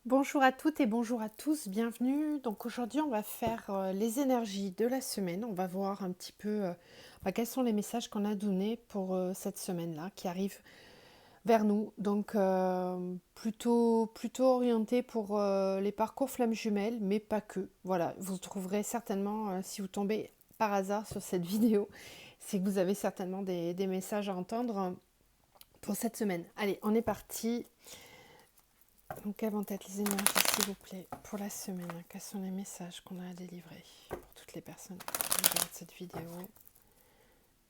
Bonjour à toutes et bonjour à tous, bienvenue. Donc aujourd'hui on va faire les énergies de la semaine. On va voir un petit peu quels sont les messages qu'on a donnés pour cette semaine-là qui arrive vers nous. Donc plutôt orienté pour les parcours flammes jumelles, mais pas que. Voilà, vous trouverez certainement, si vous tombez par hasard sur cette vidéo, c'est que vous avez certainement des messages à entendre pour cette semaine. Allez, on est parti. Donc, quelles vont être les énergies, s'il vous plaît, pour la semaine? Quels sont les messages qu'on a à délivrer pour toutes les personnes qui regardent cette vidéo?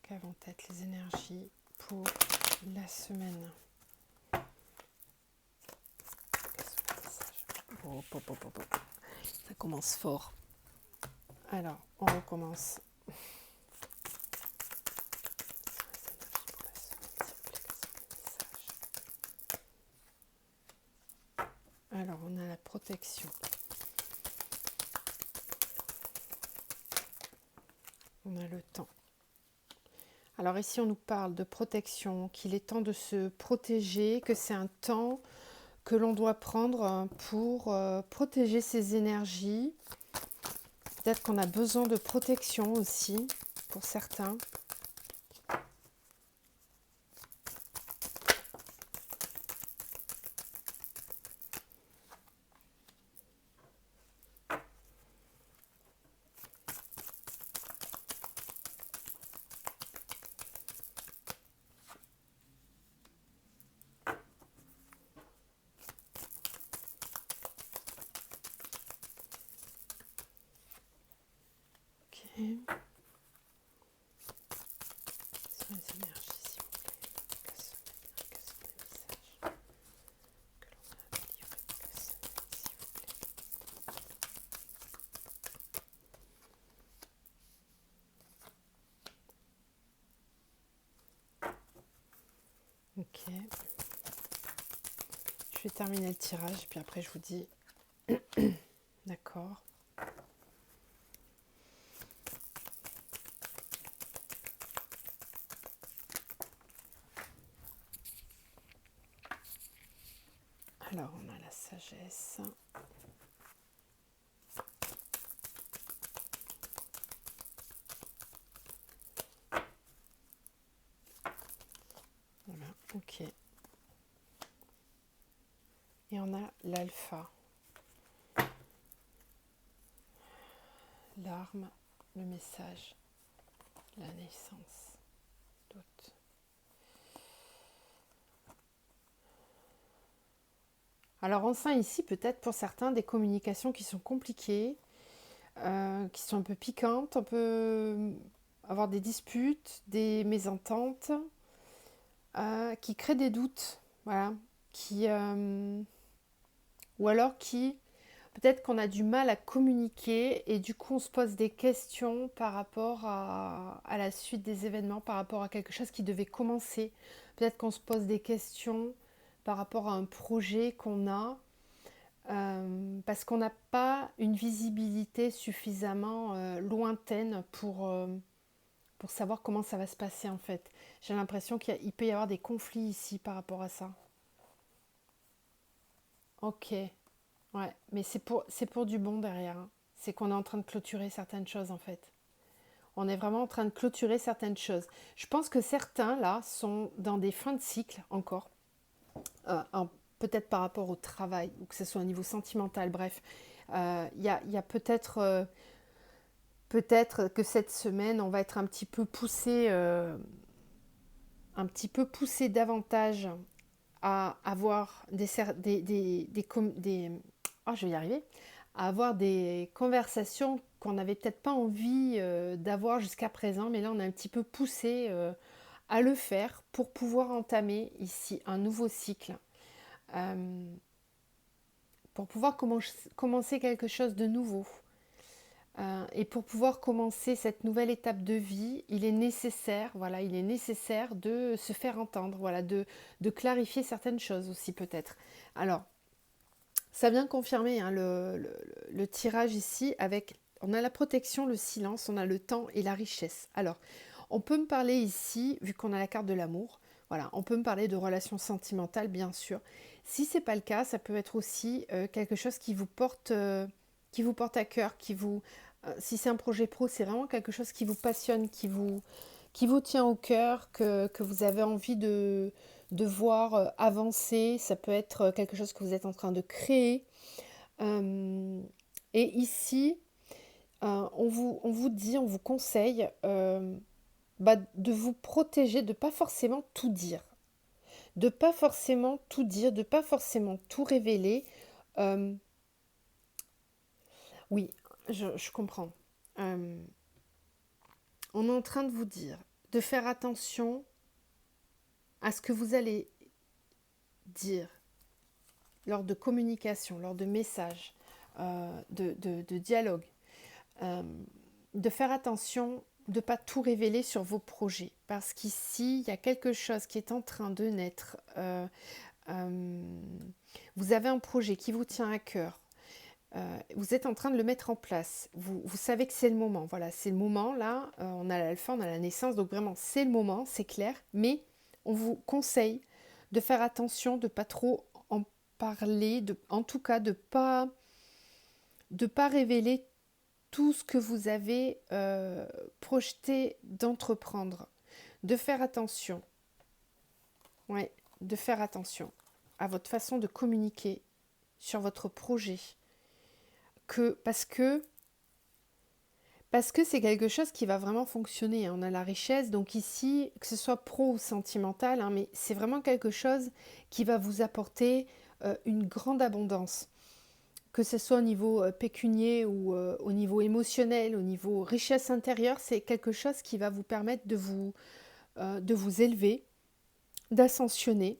Quelles vont être les énergies pour la semaine? Quels sont les messages? Oh, ça commence fort. Alors, on recommence. Alors, on a la protection. On a le temps. Alors ici, on nous parle de protection, qu'il est temps de se protéger, que c'est un temps que l'on doit prendre pour protéger ses énergies. Peut-être qu'on a besoin de protection aussi, pour certains. Ok. Quelles sont les énergies, s'il vous plaît? Quels sont les messages que l'on a à délivrer pour la semaine, s'il vous plaît? Ok. Je vais terminer le tirage, puis après je vous dis d'accord. Alors, on a la sagesse. Voilà, ok. Et on a l'alpha. L'arme, le message, la naissance, doute. Alors on sent ici peut-être pour certains des communications qui sont compliquées, qui sont un peu piquantes, on peut avoir des disputes, des mésententes, qui créent des doutes, voilà, qui, ou alors qui, peut-être qu'on a du mal à communiquer et du coup on se pose des questions par rapport à la suite des événements, par rapport à quelque chose qui devait commencer. Peut-être qu'on se pose des questions par rapport à un projet qu'on a, parce qu'on n'a pas une visibilité suffisamment lointaine pour savoir comment ça va se passer en fait. J'ai l'impression qu'il peut y avoir des conflits ici par rapport à ça. Ok, ouais, mais c'est pour du bon derrière, hein. C'est qu'on est en train de clôturer certaines choses en fait. On est vraiment en train de clôturer certaines choses. Je pense que certains là sont dans des fins de cycle encore, peut-être par rapport au travail ou que ce soit au niveau sentimental, bref. Il y a peut-être que cette semaine, on va être un petit peu poussé davantage à avoir je vais y arriver, à avoir des conversations qu'on n'avait peut-être pas envie d'avoir jusqu'à présent, mais là on est un petit peu poussé à le faire pour pouvoir entamer ici un nouveau cycle, euh, pour pouvoir commencer quelque chose de nouveau. Et pour pouvoir commencer cette nouvelle étape de vie, il est nécessaire de se faire entendre, voilà, de clarifier certaines choses aussi peut-être. Alors, ça vient confirmer hein, le tirage ici avec, on a la protection, le silence, on a le temps et la richesse. Alors, on peut me parler ici, vu qu'on a la carte de l'amour, voilà, on peut me parler de relations sentimentales bien sûr, Si ce n'est pas le cas, ça peut être aussi quelque chose qui vous porte à cœur, si c'est un projet pro, c'est vraiment quelque chose qui vous passionne, qui vous tient au cœur, que vous avez envie de voir avancer. Ça peut être quelque chose que vous êtes en train de créer. Et ici, on vous dit, on vous conseille de vous protéger, de ne pas forcément tout dire. De pas forcément tout dire, de pas forcément tout révéler. Euh, oui, je comprends. Euh, on est en train de vous dire de faire attention à ce que vous allez dire lors de communication, lors de messages, de dialogue. Euh, de faire attention de ne pas tout révéler sur vos projets. Parce qu'ici, il y a quelque chose qui est en train de naître. Vous avez un projet qui vous tient à cœur. Vous êtes en train de le mettre en place. Vous savez que c'est le moment. Voilà, c'est le moment. Là, on a l'alpha, on a la naissance. Donc vraiment, c'est le moment, c'est clair. Mais on vous conseille de faire attention, de ne pas trop en parler. En tout cas, de pas révéler tout ce que vous avez projeté d'entreprendre. De faire attention. Ouais, de faire attention à votre façon de communiquer sur votre projet. Parce que c'est quelque chose qui va vraiment fonctionner. On a la richesse, donc ici, que ce soit pro ou sentimental, mais c'est vraiment quelque chose qui va vous apporter une grande abondance. Que ce soit au niveau pécunier ou au niveau émotionnel, au niveau richesse intérieure, c'est quelque chose qui va vous permettre de vous élever, d'ascensionner.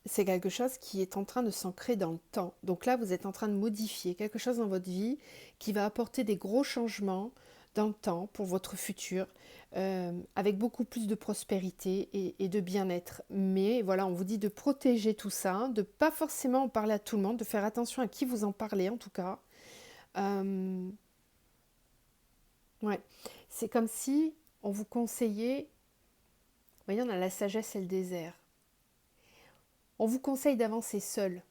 C'est quelque chose qui est en train de s'ancrer dans le temps. Donc là, vous êtes en train de modifier quelque chose dans votre vie qui va apporter des gros changements dans le temps pour votre futur, avec beaucoup plus de prospérité et de bien-être. Mais voilà, on vous dit de protéger tout ça, de ne pas forcément en parler à tout le monde, de faire attention à qui vous en parlez en tout cas. Ouais, c'est comme si on vous conseillait, vous voyez, on a la sagesse et le désert. On vous conseille d'avancer seul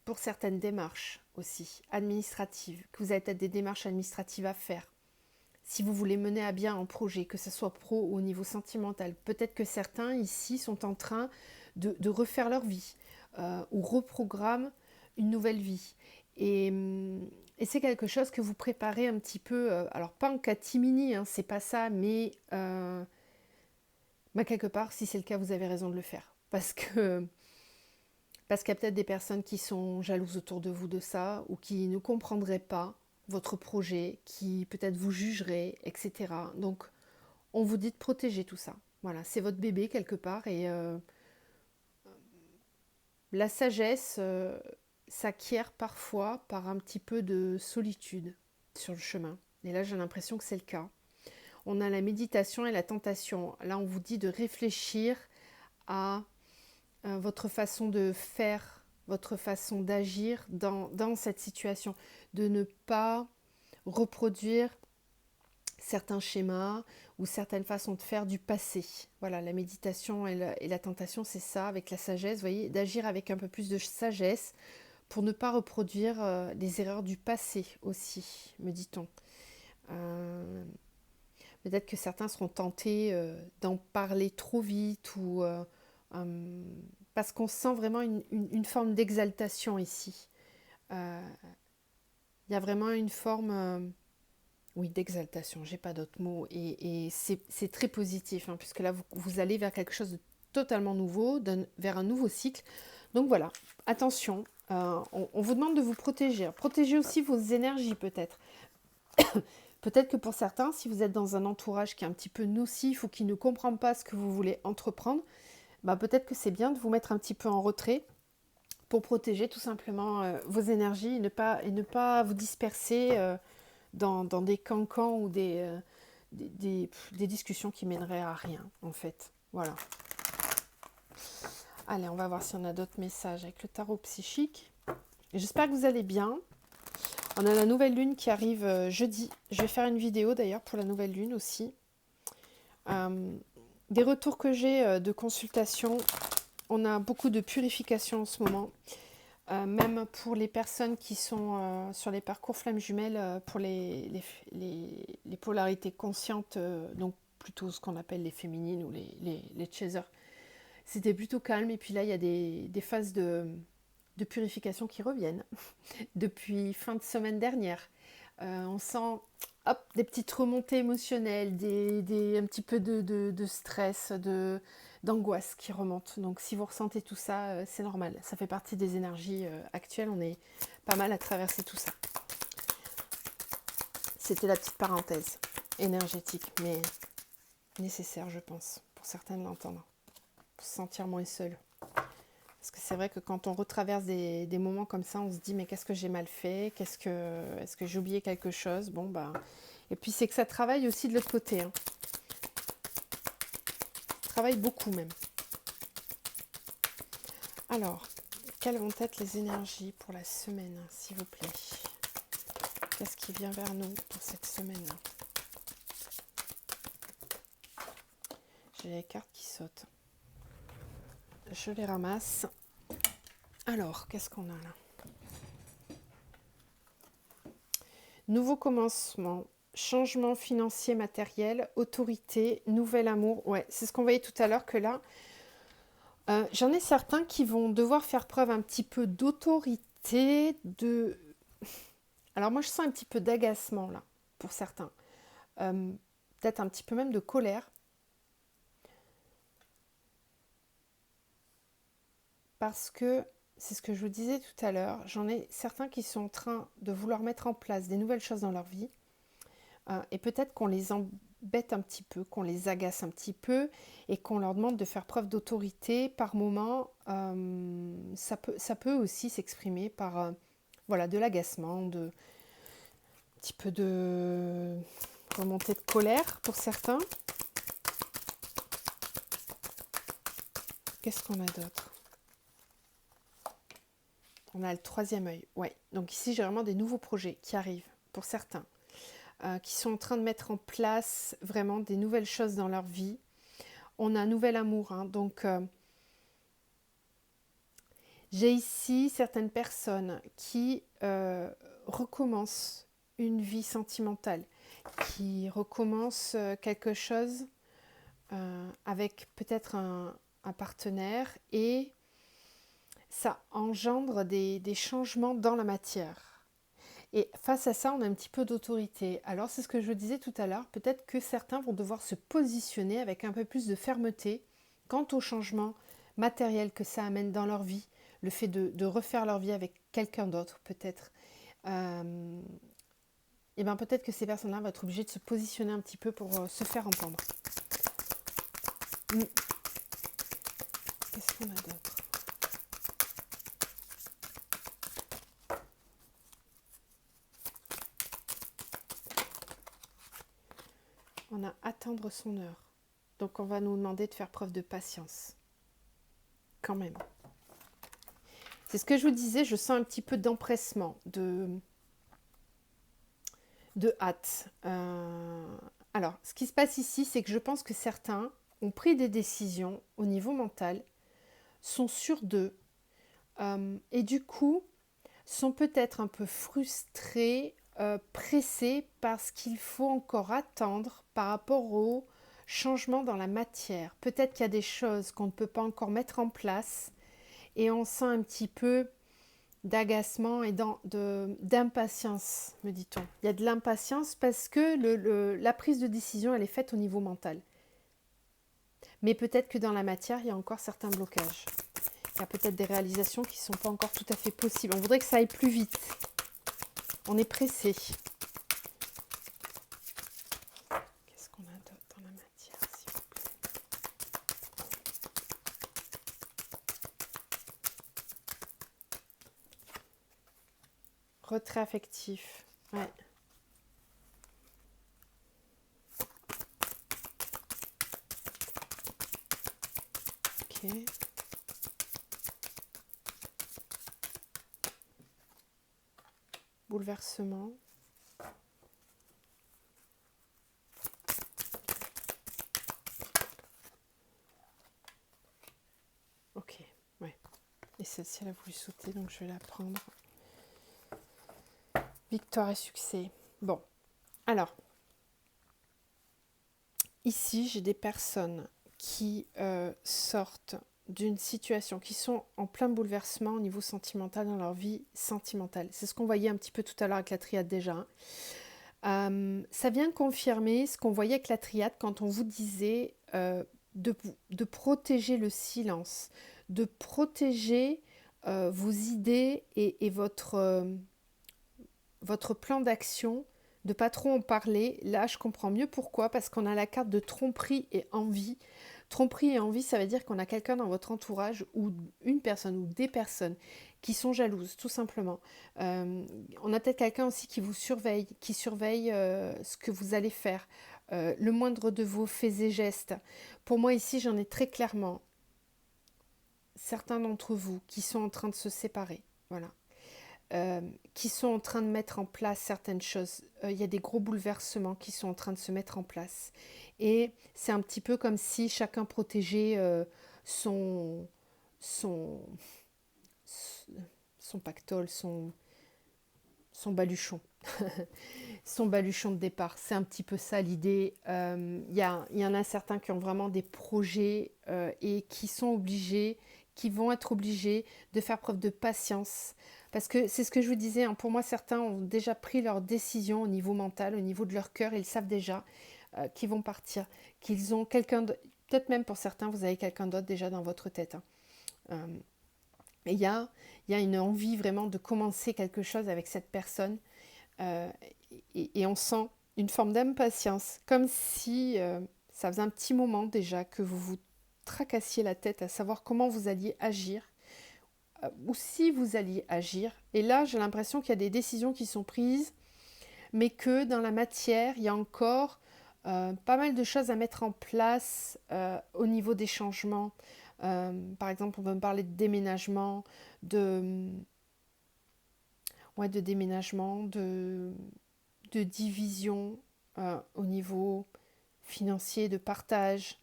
pour certaines démarches aussi administratives, que vous avez peut-être des démarches administratives à faire. Si vous voulez mener à bien un projet, que ce soit pro ou au niveau sentimental, peut-être que certains ici sont en train de refaire leur vie ou reprogramment une nouvelle vie. Et c'est quelque chose que vous préparez un petit peu, alors pas en catimini, c'est pas ça, mais quelque part, si c'est le cas, vous avez raison de le faire. Parce qu'il y a peut-être des personnes qui sont jalouses autour de vous de ça, ou qui ne comprendraient pas votre projet, qui peut-être vous jugeraient, etc. Donc, on vous dit de protéger tout ça. Voilà, c'est votre bébé quelque part, et la sagesse s'acquiert parfois par un petit peu de solitude sur le chemin. Et là, j'ai l'impression que c'est le cas. On a la méditation et la tentation. Là, on vous dit de réfléchir à votre façon de faire, votre façon d'agir dans cette situation, de ne pas reproduire certains schémas ou certaines façons de faire du passé. Voilà, la méditation et la tentation, c'est ça, avec la sagesse, vous voyez, d'agir avec un peu plus de sagesse pour ne pas reproduire les erreurs du passé aussi, me dit-on. Peut-être que certains seront tentés d'en parler trop vite ou parce qu'on sent vraiment une forme d'exaltation ici. Il y a vraiment une forme oui, d'exaltation, j'ai pas d'autre mot. Et c'est très positif, puisque là, vous allez vers quelque chose de totalement nouveau, vers un nouveau cycle. Donc voilà, attention, on vous demande de vous protéger. Protégez aussi vos énergies peut-être. Peut-être que pour certains, si vous êtes dans un entourage qui est un petit peu nocif ou qui ne comprend pas ce que vous voulez entreprendre, peut-être que c'est bien de vous mettre un petit peu en retrait pour protéger tout simplement vos énergies et ne pas vous disperser dans des cancans ou des discussions qui mèneraient à rien, en fait. Voilà. Allez, on va voir si on a d'autres messages avec le tarot psychique. J'espère que vous allez bien. On a la nouvelle lune qui arrive jeudi. Je vais faire une vidéo d'ailleurs pour la nouvelle lune aussi. Des retours que j'ai de consultation On a beaucoup de purification en ce moment. Même pour les personnes qui sont sur les parcours flammes jumelles, pour les polarités conscientes, donc plutôt ce qu'on appelle les féminines ou les chasers, c'était plutôt calme. Et puis là, il y a des phases de purification qui reviennent depuis fin de semaine dernière. On sent hop, des petites remontées émotionnelles, un petit peu de stress, d'angoisse qui remontent. Donc si vous ressentez tout ça, c'est normal. Ça fait partie des énergies actuelles. On est pas mal à traverser tout ça. C'était la petite parenthèse énergétique, mais nécessaire, je pense, pour certaines l'entendre, pour se sentir moins seul. Parce que c'est vrai que quand on retraverse des moments comme ça, on se dit mais qu'est-ce que j'ai mal fait, est-ce que j'ai oublié quelque chose. Bon bah, et puis c'est que ça travaille aussi de l'autre côté. Hein. Ça travaille beaucoup même. Alors, quelles vont être les énergies pour la semaine, s'il vous plaît? Qu'est-ce qui vient vers nous pour cette semaine? J'ai les cartes qui sautent. Je les ramasse. Alors, qu'est-ce qu'on a là? Nouveau commencement, changement financier matériel, autorité, nouvel amour. Ouais, c'est ce qu'on voyait tout à l'heure que là, j'en ai certains qui vont devoir faire preuve un petit peu d'autorité, Alors moi, je sens un petit peu d'agacement là, pour certains. Peut-être un petit peu même de colère. Parce que, c'est ce que je vous disais tout à l'heure, j'en ai certains qui sont en train de vouloir mettre en place des nouvelles choses dans leur vie. Et peut-être qu'on les embête un petit peu, qu'on les agace un petit peu et qu'on leur demande de faire preuve d'autorité par moment. Ça peut aussi s'exprimer par voilà, de l'agacement, un petit peu de remontée de colère pour certains. Qu'est-ce qu'on a d'autre? On a le troisième œil. Ouais. Donc ici, j'ai vraiment des nouveaux projets qui arrivent pour certains, qui sont en train de mettre en place vraiment des nouvelles choses dans leur vie. On a un nouvel amour. Hein, donc, j'ai ici certaines personnes qui recommencent une vie sentimentale, qui recommencent quelque chose avec peut-être un partenaire et ça engendre des changements dans la matière. Et face à ça, on a un petit peu d'autorité. Alors c'est ce que je disais tout à l'heure, peut-être que certains vont devoir se positionner avec un peu plus de fermeté quant au changement matériel que ça amène dans leur vie, le fait de refaire leur vie avec quelqu'un d'autre peut-être. Et bien peut-être que ces personnes-là vont être obligées de se positionner un petit peu pour se faire entendre. Qu'est-ce qu'on a d'autre? On a attendre son heure. Donc on va nous demander de faire preuve de patience. Quand même. C'est ce que je vous disais, je sens un petit peu d'empressement, de hâte. Alors, ce qui se passe ici, c'est que je pense que certains ont pris des décisions au niveau mental, sont sûrs d'eux, et du coup, sont peut-être un peu frustrés, pressés parce qu'il faut encore attendre par rapport au changement dans la matière. Peut-être qu'il y a des choses qu'on ne peut pas encore mettre en place et on sent un petit peu d'agacement et d'impatience, me dit-on. Il y a de l'impatience parce que la prise de décision, elle est faite au niveau mental. Mais peut-être que dans la matière, il y a encore certains blocages. Il y a peut-être des réalisations qui ne sont pas encore tout à fait possibles. On voudrait que ça aille plus vite. On est pressé. Qu'est-ce qu'on a d'autre dans la matière, s'il vous plaît? Retrait affectif. Ouais. Ok. Bouleversement. Ok. celle-ci, elle a voulu sauter, donc je vais la prendre. Victoire et succès. Bon, alors, ici, j'ai des personnes qui sortent d'une situation, qui sont en plein bouleversement au niveau sentimental dans leur vie sentimentale. C'est ce qu'on voyait un petit peu tout à l'heure avec la triade déjà. Ça vient confirmer ce qu'on voyait avec la triade quand on vous disait de protéger le silence, de protéger vos idées et votre plan d'action, de pas trop en parler. Là, je comprends mieux pourquoi, parce qu'on a la carte de tromperie et envie. Tromperie et envie, ça veut dire qu'on a quelqu'un dans votre entourage, ou une personne, ou des personnes, qui sont jalouses, tout simplement. On a peut-être quelqu'un aussi qui vous surveille, qui surveille ce que vous allez faire, le moindre de vos faits et gestes. Pour moi, ici, j'en ai très clairement certains d'entre vous qui sont en train de se séparer. Voilà. Qui sont en train de mettre en place certaines choses. Il y a des gros bouleversements qui sont en train de se mettre en place. Et c'est un petit peu comme si chacun protégeait son, son, son pactole, son baluchon. Son baluchon de départ. C'est un petit peu ça l'idée. Il y en a certains qui ont vraiment des projets et qui sont obligés, qui vont être obligés de faire preuve de patience. Parce que c'est ce que je vous disais, hein, pour moi, certains ont déjà pris leur décision au niveau mental, au niveau de leur cœur, ils savent déjà qu'ils vont partir, qu'ils ont quelqu'un d'autre, peut-être même pour certains, vous avez quelqu'un d'autre déjà dans votre tête. Hein. Et il y a une envie vraiment de commencer quelque chose avec cette personne. Euh, et on sent une forme d'impatience, comme si ça faisait un petit moment déjà que vous vous tracassiez la tête à savoir comment vous alliez agir, ou si vous alliez agir. Et là, j'ai l'impression qu'il y a des décisions qui sont prises, mais que dans la matière, il y a encore pas mal de choses à mettre en place au niveau des changements. Par exemple, on va me parler de déménagement, de déménagement, de division au niveau financier, de partage.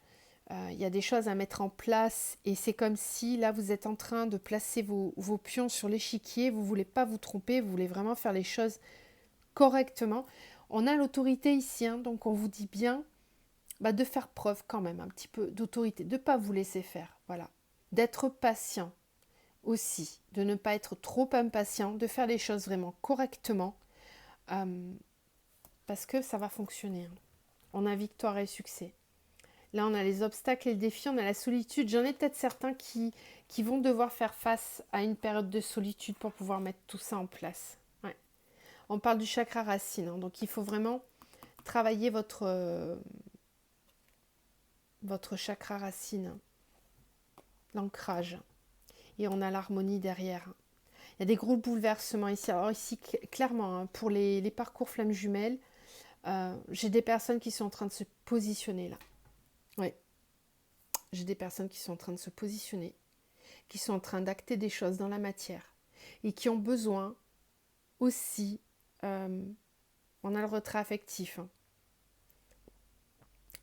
Il y a des choses à mettre en place et c'est comme si là vous êtes en train de placer vos pions sur l'échiquier, vous ne voulez pas vous tromper, vous voulez vraiment faire les choses correctement. On a l'autorité ici, hein, donc on vous dit bien de faire preuve quand même un petit peu d'autorité, de ne pas vous laisser faire, voilà. D'être patient aussi, de ne pas être trop impatient, de faire les choses vraiment correctement. Parce que ça va fonctionner. On a victoire et succès. Là, on a les obstacles et le défi, on a la solitude. J'en ai peut-être certains qui vont devoir faire face à une période de solitude pour pouvoir mettre tout ça en place. Ouais. On parle du chakra racine, hein, donc il faut vraiment travailler votre chakra racine, l'ancrage. Et on a l'harmonie derrière. Il y a des gros bouleversements ici. Alors ici, clairement, hein, pour les parcours flammes jumelles, j'ai des personnes qui sont en train de se positionner là. Oui, j'ai des personnes qui sont en train de se positionner, qui sont en train d'acter des choses dans la matière et qui ont besoin aussi, on a le retrait affectif. Hein.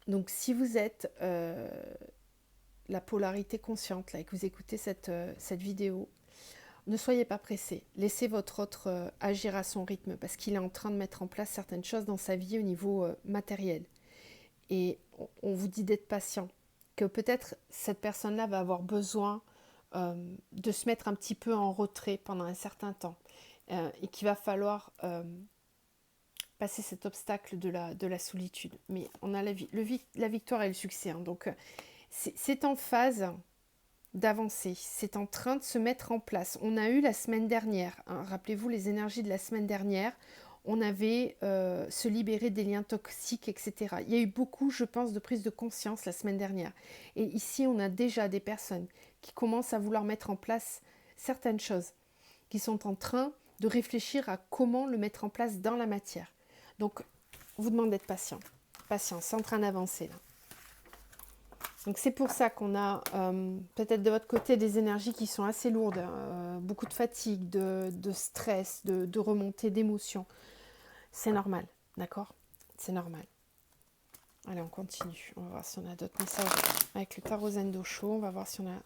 Donc si vous êtes la polarité consciente là, et que vous écoutez cette vidéo, ne soyez pas pressé. Laissez votre autre agir à son rythme parce qu'il est en train de mettre en place certaines choses dans sa vie au niveau matériel. Et on vous dit d'être patient, que peut-être cette personne-là va avoir besoin de se mettre un petit peu en retrait pendant un certain temps et qu'il va falloir passer cet obstacle de la solitude. Mais on a la victoire et le succès. Hein. Donc c'est en phase d'avancer, c'est en train de se mettre en place. On a eu la semaine dernière, hein, rappelez-vous les énergies de la semaine dernière, on avait se libérer des liens toxiques, etc. Il y a eu beaucoup, je pense, de prise de conscience la semaine dernière. Et ici, on a déjà des personnes qui commencent à vouloir mettre en place certaines choses, qui sont en train de réfléchir à comment le mettre en place dans la matière. Donc, on vous demande d'être patient. Patient, c'est en train d'avancer là. Donc c'est pour ça qu'on a peut-être de votre côté des énergies qui sont assez lourdes, beaucoup de fatigue, de stress, de remontée d'émotions. C'est normal, d'accord? C'est normal. Allez, on continue. On va voir si on a d'autres messages avec le tarot Zen d'Osho. On va voir si on a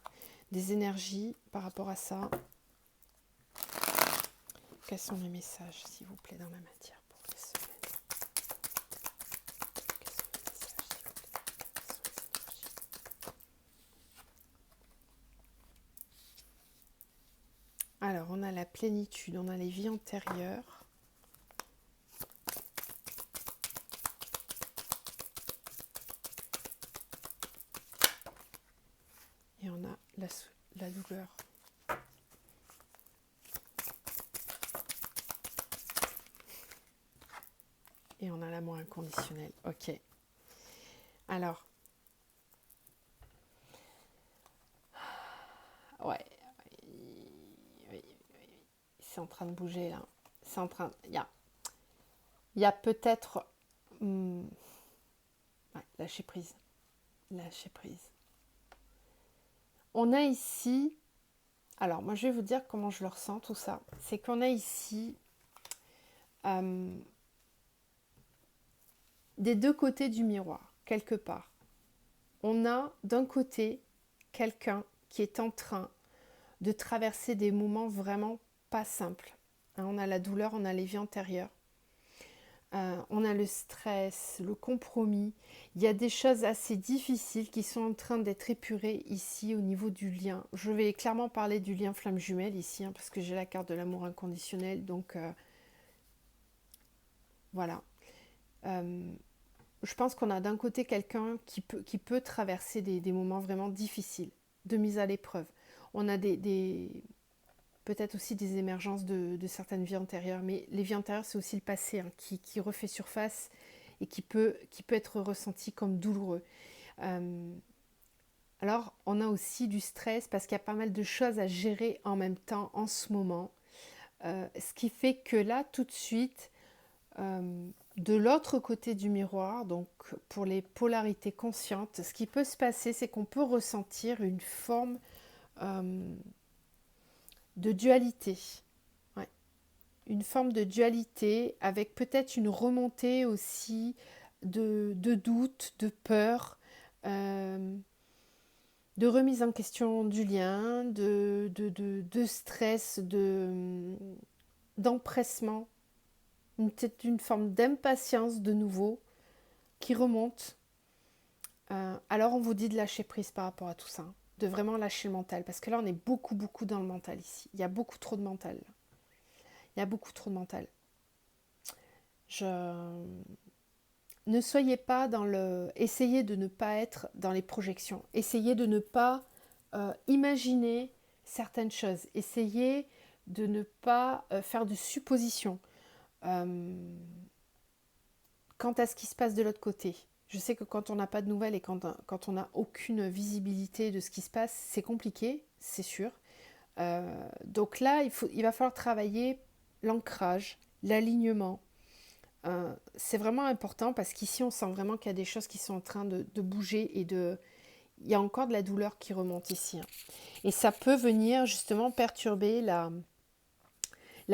des énergies par rapport à ça. Quels sont les messages, s'il vous plaît, dans la matière pour la semaine? Quels sont les messages, s'il vous plaît? Quelles sont les énergies? Alors, on a la plénitude, on a les vies antérieures. Et on a la douleur. Et on a l'amour inconditionnel. Ok. Alors. Ouais. Oui. C'est en train de bouger là. C'est en train. Il y a peut-être. Ouais, lâcher prise. Lâcher prise. On a ici. Alors, moi, je vais vous dire comment je le ressens, tout ça. C'est qu'on a ici. Des deux côtés du miroir, quelque part. On a d'un côté quelqu'un qui est en train de traverser des moments vraiment pas simples. On a la douleur, on a les vies antérieures, on a le stress, le compromis. Il y a des choses assez difficiles qui sont en train d'être épurées ici au niveau du lien. Je vais clairement parler du lien flamme jumelle ici, parce que j'ai la carte de l'amour inconditionnel, donc voilà. Je pense qu'on a d'un côté quelqu'un qui peut traverser des moments vraiment difficiles, de mise à l'épreuve. On a peut-être aussi des émergences de certaines vies antérieures, mais les vies antérieures, c'est aussi le passé qui refait surface et qui peut être ressenti comme douloureux. Alors, on a aussi du stress parce qu'il y a pas mal de choses à gérer en même temps en ce moment. Ce qui fait que là, tout de suite, de l'autre côté du miroir, donc pour les polarités conscientes, ce qui peut se passer, c'est qu'on peut ressentir une forme de dualité. Ouais. Une forme de dualité avec peut-être une remontée aussi de doute, de peur, de remise en question du lien, de stress, d'empressement. Peut-être une forme d'impatience de nouveau qui remonte. Alors on vous dit de lâcher prise par rapport à tout ça, de vraiment lâcher le mental, parce que là on est beaucoup dans le mental ici. Il y a beaucoup trop de mental. Il y a beaucoup trop de mental. Ne soyez pas dans le... Essayez de ne pas être dans les projections. Essayez de ne pas imaginer certaines choses. Essayez de ne pas faire de suppositions. Quant à ce qui se passe de l'autre côté. Je sais que quand on n'a pas de nouvelles et quand on n'a aucune visibilité de ce qui se passe, c'est compliqué, c'est sûr. Donc là, il va falloir travailler l'ancrage, l'alignement. C'est vraiment important parce qu'ici, on sent vraiment qu'il y a des choses qui sont en train de bouger et il y a encore de la douleur qui remonte ici. Et ça peut venir justement perturber la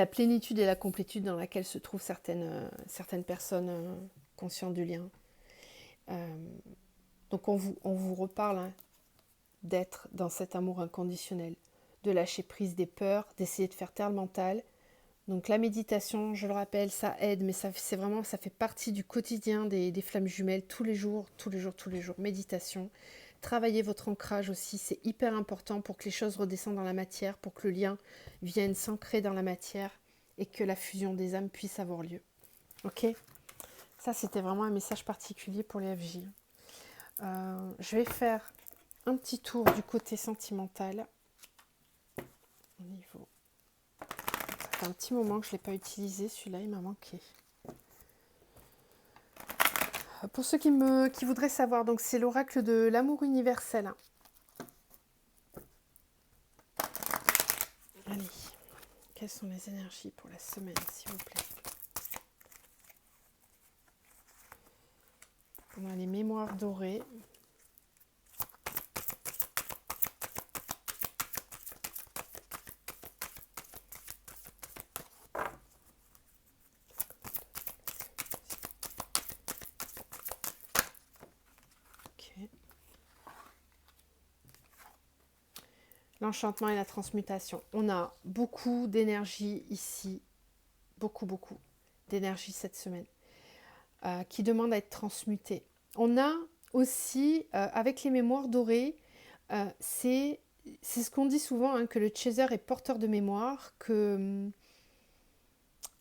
plénitude et la complétude dans laquelle se trouvent certaines personnes conscientes du lien. Donc on vous reparle d'être dans cet amour inconditionnel, de lâcher prise des peurs, d'essayer de faire taire le mental. Donc la méditation, je le rappelle, ça aide, mais ça fait partie du quotidien des flammes jumelles, tous les jours, méditation. Travaillez votre ancrage aussi, c'est hyper important pour que les choses redescendent dans la matière, pour que le lien vienne s'ancrer dans la matière et que la fusion des âmes puisse avoir lieu. Ok ? Ça, c'était vraiment un message particulier pour les FJ. Je vais faire un petit tour du côté sentimental. Au niveau. Ça fait un petit moment que je ne l'ai pas utilisé, celui-là, il m'a manqué. Pour ceux qui voudraient savoir, donc c'est l'oracle de l'amour universel. Allez, quelles sont les énergies pour la semaine, s'il vous plaît? On a les mémoires dorées. l'enchantement et la transmutation. On a beaucoup d'énergie ici, beaucoup d'énergie cette semaine, qui demande à être transmutée. On a aussi, avec les mémoires dorées, c'est ce qu'on dit souvent, hein, que le chaser est porteur de mémoire, que...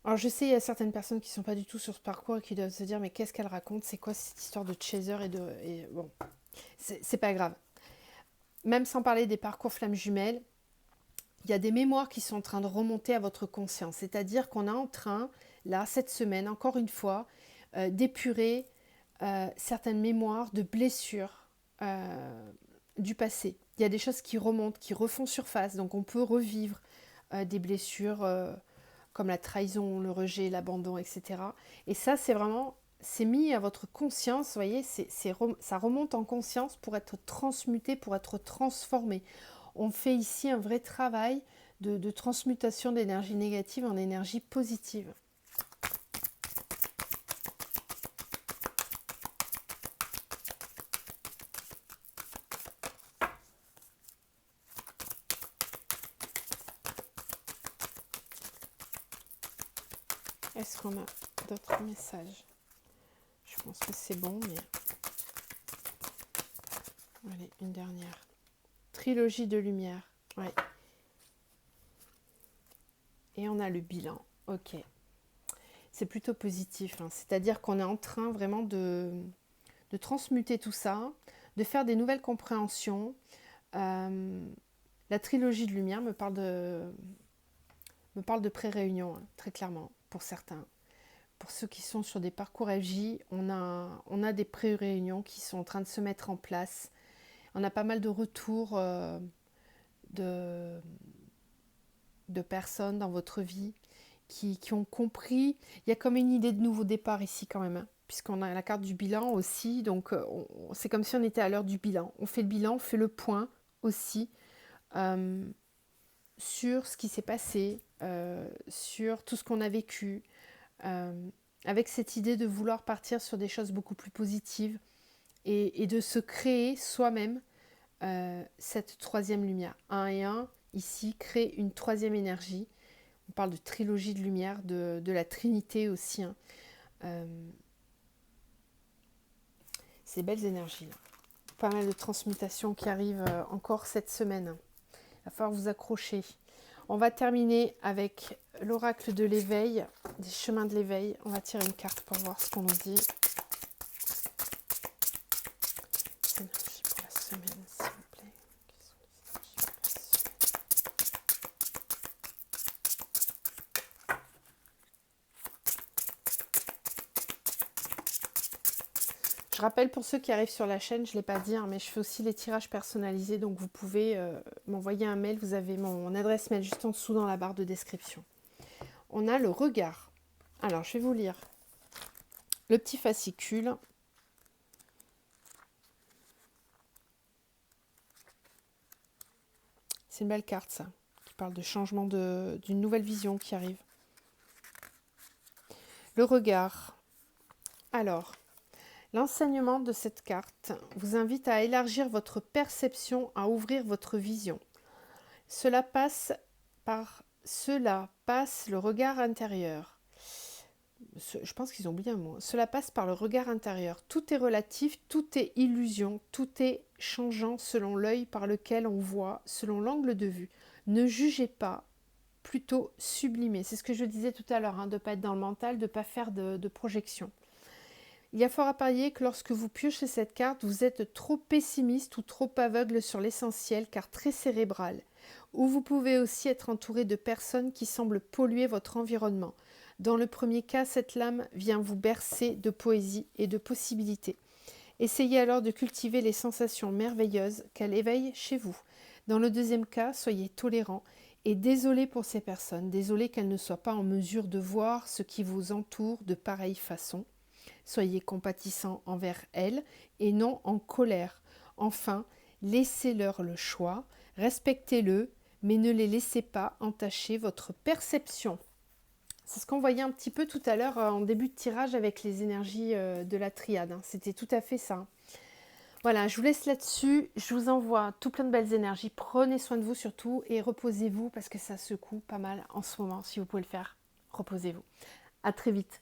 Alors je sais, il y a certaines personnes qui ne sont pas du tout sur ce parcours et qui doivent se dire, mais qu'est-ce qu'elle raconte? C'est quoi cette histoire de chaser bon, c'est pas grave. Même sans parler des parcours flammes jumelles, il y a des mémoires qui sont en train de remonter à votre conscience. C'est-à-dire qu'on est en train, là, cette semaine, encore une fois, d'épurer certaines mémoires de blessures du passé. Il y a des choses qui remontent, qui refont surface. Donc on peut revivre des blessures comme la trahison, le rejet, l'abandon, etc. Et ça, c'est mis à votre conscience, vous voyez, ça remonte en conscience pour être transmuté, pour être transformé. On fait ici un vrai travail de transmutation d'énergie négative en énergie positive. Est-ce qu'on a d'autres messages? Je pense que c'est bon, mais... Allez, une dernière. Trilogie de lumière. Ouais. Et on a le bilan. Ok. C'est plutôt positif. Hein. C'est-à-dire qu'on est en train vraiment de transmuter tout ça, de faire des nouvelles compréhensions. La trilogie de lumière me parle de pré-réunion, hein, très clairement, pour certains. Pour ceux qui sont sur des parcours FJ, on a des pré-réunions qui sont en train de se mettre en place. On a pas mal de retours de personnes dans votre vie qui ont compris. Il y a comme une idée de nouveau départ ici quand même, hein, puisqu'on a la carte du bilan aussi. Donc c'est comme si on était à l'heure du bilan. On fait le bilan, on fait le point aussi sur ce qui s'est passé, sur tout ce qu'on a vécu, avec cette idée de vouloir partir sur des choses beaucoup plus positives et de se créer soi-même cette troisième lumière. 1 et 1, ici, crée une troisième énergie. On parle de trilogie de lumière, de la Trinité aussi. Hein. Ces belles énergies. Là. Pas mal de transmutations qui arrivent encore cette semaine. Il va falloir vous accrocher. On va terminer avec l'oracle de l'éveil, des chemins de l'éveil. On va tirer une carte pour voir ce qu'on nous dit. Les énergies pour la semaine, s'il vous plaît. Quelles sont les énergies pour la semaine? Je rappelle pour ceux qui arrivent sur la chaîne, je ne l'ai pas dit, hein, mais je fais aussi les tirages personnalisés, donc vous pouvez m'envoyer un mail, vous avez mon adresse mail juste en dessous dans la barre de description. On a le regard. Alors, je vais vous lire le petit fascicule. C'est une belle carte, ça, qui parle de changement d'une nouvelle vision qui arrive. Le regard. Alors... L'enseignement de cette carte vous invite à élargir votre perception, à ouvrir votre vision. Cela passe le regard intérieur. Je pense qu'ils ont oublié un mot. Cela passe par le regard intérieur. Tout est relatif, tout est illusion, tout est changeant selon l'œil par lequel on voit, selon l'angle de vue. Ne jugez pas, plutôt sublimez. C'est ce que je disais tout à l'heure, hein, de ne pas être dans le mental, de ne pas faire de projection. Il y a fort à parier que lorsque vous piochez cette carte, vous êtes trop pessimiste ou trop aveugle sur l'essentiel, car très cérébral. Ou vous pouvez aussi être entouré de personnes qui semblent polluer votre environnement. Dans le premier cas, cette lame vient vous bercer de poésie et de possibilités. Essayez alors de cultiver les sensations merveilleuses qu'elle éveille chez vous. Dans le deuxième cas, soyez tolérant et désolé pour ces personnes, désolé qu'elles ne soient pas en mesure de voir ce qui vous entoure de pareille façon. Soyez compatissant envers elles et non en colère. Enfin, laissez-leur le choix, respectez-le, mais ne les laissez pas entacher votre perception. C'est ce qu'on voyait un petit peu tout à l'heure en début de tirage avec les énergies de la triade. Hein. C'était tout à fait ça. Voilà, je vous laisse là-dessus. Je vous envoie tout plein de belles énergies. Prenez soin de vous surtout et reposez-vous parce que ça secoue pas mal en ce moment. Si vous pouvez le faire, reposez-vous. À très vite.